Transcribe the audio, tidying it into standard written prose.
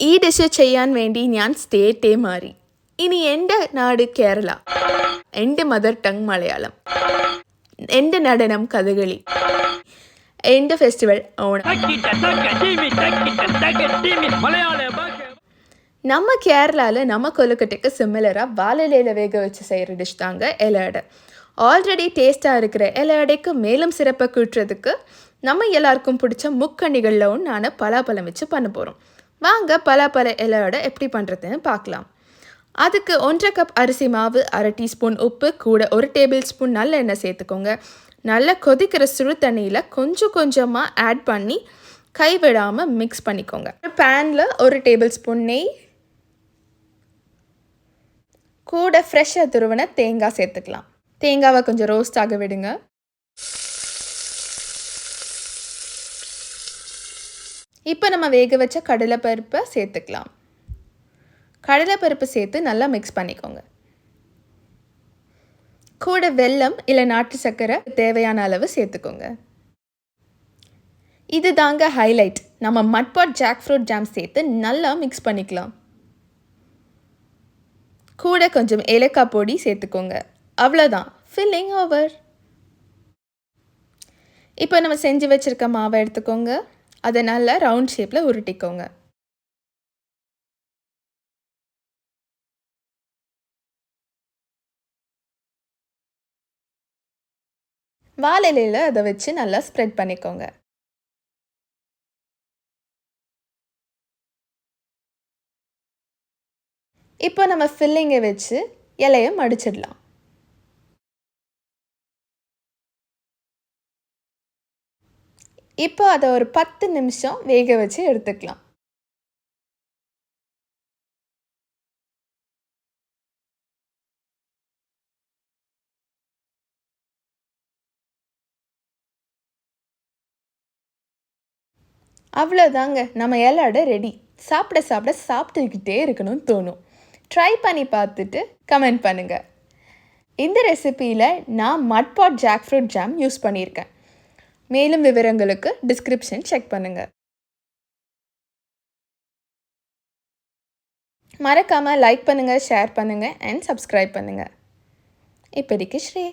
ഈ ഡിഷ് ചെയ്യാൻ വേണ്ടി ഞാൻ സ്റ്റേറ്റേ മാറി. ഇനി എൻ്റെ നാട് കേരള, എൻ്റെ മദർ ടങ് മലയാളം, എൻ്റെ നടനം കഥകളി, എൻ്റെ ഫെസ്റ്റിവൽ ഓണം. நம்ம கேரளாவில் நம்ம கொழுக்கட்டைக்கு சிமிலராக வாழலையில் வேக வச்சு செய்கிற டிஷ் தாங்க இலை அடை. ஆல்ரெடி டேஸ்ட்டாக இருக்கிற இலை அடைக்கு மேலும் சிறப்பை கூட்டுறதுக்கு நம்ம எல்லாருக்கும் பிடிச்ச முக்கணிகளில் ஒன்றான பலாப்பழம் வச்சு பண்ண போகிறோம். வாங்க பலாப்பழ இலை அடை எப்படி பண்ணுறதுன்னு பார்க்கலாம். அதுக்கு 1.5 கப் அரிசி மாவு, 1/2 டீஸ்பூன் உப்பு, கூட 1 டேபிள் ஸ்பூன் நல்லெண்ணெய் சேர்த்துக்கோங்க. நல்லா கொதிக்கிற சுடு தண்ணியில் கொஞ்சம் கொஞ்சமாக ஆட் பண்ணி கைவிடாமல் மிக்ஸ் பண்ணிக்கோங்க. பேனில் 1 டேபிள் ஸ்பூன் நெய், கூட ஃப்ரெஷ்ஷாக துருவின தேங்காய் சேர்த்துக்கலாம். தேங்காவை கொஞ்சம் ரோஸ்ட் ஆக விடுங்க. இப்போ நம்ம வேக வச்ச கடலைப்பருப்பை சேர்த்துக்கலாம். கடலைப்பருப்பு சேர்த்து நல்லா மிக்ஸ் பண்ணிக்கோங்க. கூட வெல்லம் இல்லை நாட்டு சர்க்கரை தேவையான அளவு சேர்த்துக்கோங்க. இது தாங்க ஹைலைட். நம்ம மட்பாட் ஜாக் ஃப்ரூட் ஜாம் சேர்த்து நல்லா மிக்ஸ் பண்ணிக்கலாம். கூட கொஞ்சம் ஏலக்காய் பொடி சேர்த்துக்கோங்க. அவ்வளோதான், ஃபில்லிங் ஓவர். இப்போ நம்ம செஞ்சு வச்சுருக்க மாவை எடுத்துக்கோங்க. அதை நல்லா ரவுண்ட் ஷேப்பில் உருட்டிக்கோங்க. வாழலையில் அதை வச்சு நல்லா ஸ்ப்ரெட் பண்ணிக்கோங்க. இப்போ நம்ம ஃபில்லிங்கை வச்சு இலையை மடிச்சிடலாம். இப்போ அதை ஒரு 10 நிமிஷம் வேக வச்சு எடுத்துக்கலாம். அவ்வளோதாங்க, நம்ம இலை அடை ரெடி. சாப்பிட சாப்பிட சாப்பிட்டுக்கிட்டே இருக்கணும்னு தோணும். ட்ரை பண்ணி பார்த்துட்டு கமெண்ட் பண்ணுங்கள். இந்த ரெசிபியில் நான் mud pot jackfruit jam use பண்ணியிருக்கேன். மேலும் விவரங்களுக்கு டிஸ்கிரிப்ஷன் செக் பண்ணுங்கள். மறக்காமல் லைக் பண்ணுங்கள், ஷேர் பண்ணுங்கள் அண்ட் சப்ஸ்கிரைப் பண்ணுங்கள். இப்போதைக்கு ஸ்ரீ.